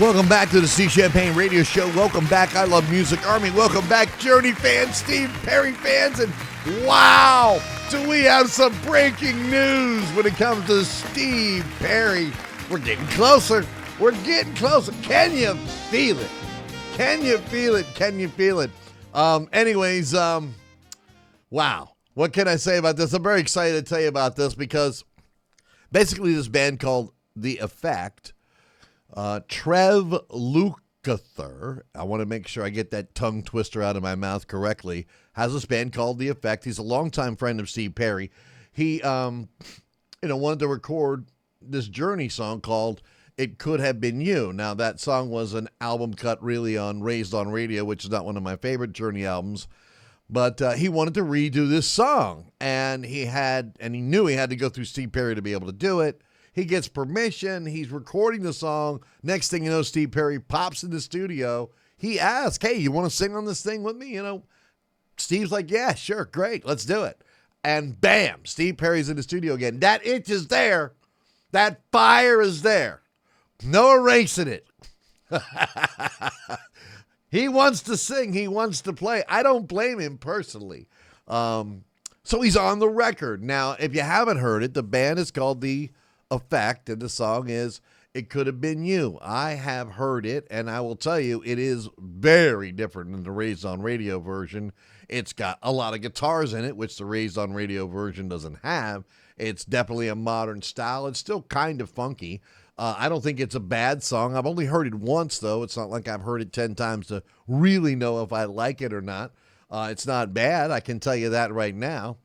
Welcome back to the Steve Champagne Radio Show. Welcome back, I Love Music Army. Welcome back, Journey fans, Steve Perry fans. And wow, do we have some breaking news when it comes to Steve Perry. We're getting closer. We're getting closer. Can you feel it? Can you feel it? Can you feel it? Anyways, wow. What can I say about this? I'm very excited to tell you about this because basically this band called The Effect, Trev Lukather, I want to make sure I get that tongue twister out of my mouth correctly, has this band called The Effect. He's a longtime friend of Steve Perry. He, wanted to record this Journey song called It Could Have Been You. Now, that song was an album cut really on Raised on Radio, which is not one of my favorite Journey albums. But he wanted to redo this song, and he knew he had to go through Steve Perry to be able to do it. He gets permission. He's recording the song. Next thing you know, Steve Perry pops in the studio. He asks, hey, you want to sing on this thing with me? Steve's like, yeah, sure, great, let's do it. And bam, Steve Perry's in the studio again. That itch is there. That fire is there. No erasing it. He wants to sing. He wants to play. I don't blame him personally. So he's on the record. Now, if you haven't heard it, the band is called The Effect, and the song is It Could Have Been You. I have heard it, and I will tell you, it is very different than the Raised on Radio version. It's got a lot of guitars in it, which the Raised on Radio version doesn't have. It's definitely a modern style. It's still kind of funky. I don't think it's a bad song. I've only heard it once, though. It's not like I've heard it 10 times to really know if I like it or not. It's not bad. I can tell you that right now.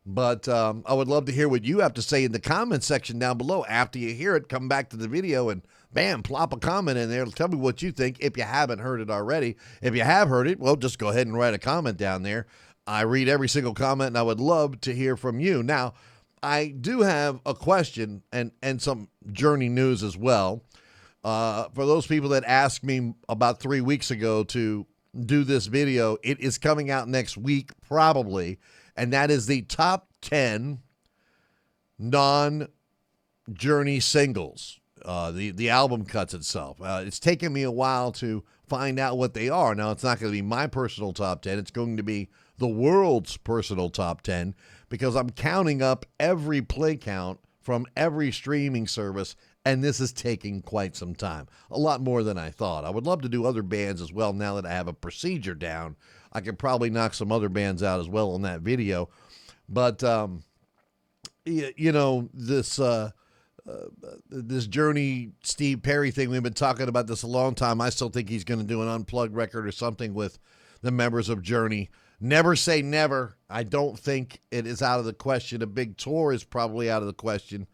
But I would love to hear what you have to say in the comment section down below. After you hear it, come back to the video and, bam, plop a comment in there. Tell me what you think if you haven't heard it already. If you have heard it, well, just go ahead and write a comment down there. I read every single comment, and I would love to hear from you. Now, I do have a question and some Journey news as well. For those people that asked me about 3 weeks ago to do this video, it is coming out next week probably, and that is the top 10 non-Journey singles, the album cuts itself. It's taken me a while to find out what they are. Now, it's not going to be my personal top 10. It's going to be the world's personal top 10 because I'm counting up every play count from every streaming service, and this is taking quite some time. A lot more than I thought. I would love to do other bands as well now that I have a procedure down. I could probably knock some other bands out as well on that video. But, this Journey Steve Perry thing, we've been talking about this a long time. I still think he's going to do an unplugged record or something with the members of Journey. Never say never. I don't think it is out of the question. A big tour is probably out of the question.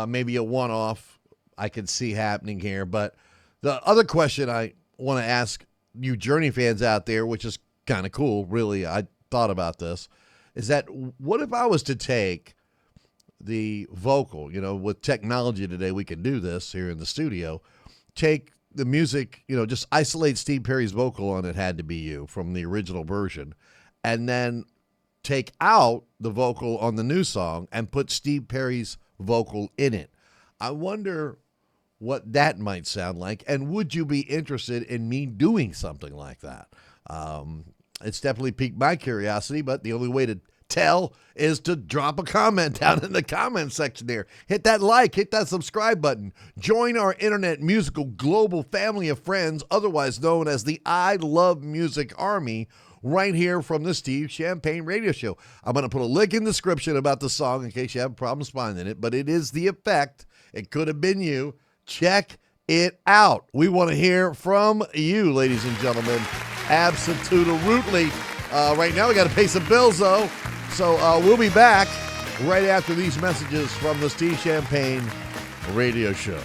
Maybe a one-off I could see happening here. But the other question I want to ask you Journey fans out there, which is kind of cool, really, I thought about this, is that what if I was to take the vocal, with technology today, we can do this here in the studio, take the music, just isolate Steve Perry's vocal on It Had to Be You from the original version, and then take out the vocal on the new song and put Steve Perry's vocal in it. I wonder what that might sound like, and would you be interested in me doing something like that? It's definitely piqued my curiosity, but the only way to tell is to drop a comment down in the comment section there. Hit that like, hit that subscribe button. Join our internet musical global family of friends, otherwise known as the I Love Music Army, right here from the Steve Champagne Radio Show. I'm going to put a link in the description about the song in case you have problems finding it, but it is The Effect. It Could Have Been You. Check it out. We want to hear from you, ladies and gentlemen. Absolutely. Right now we got to pay some bills, though. So we'll be back right after these messages from the Steve Champagne Radio Show.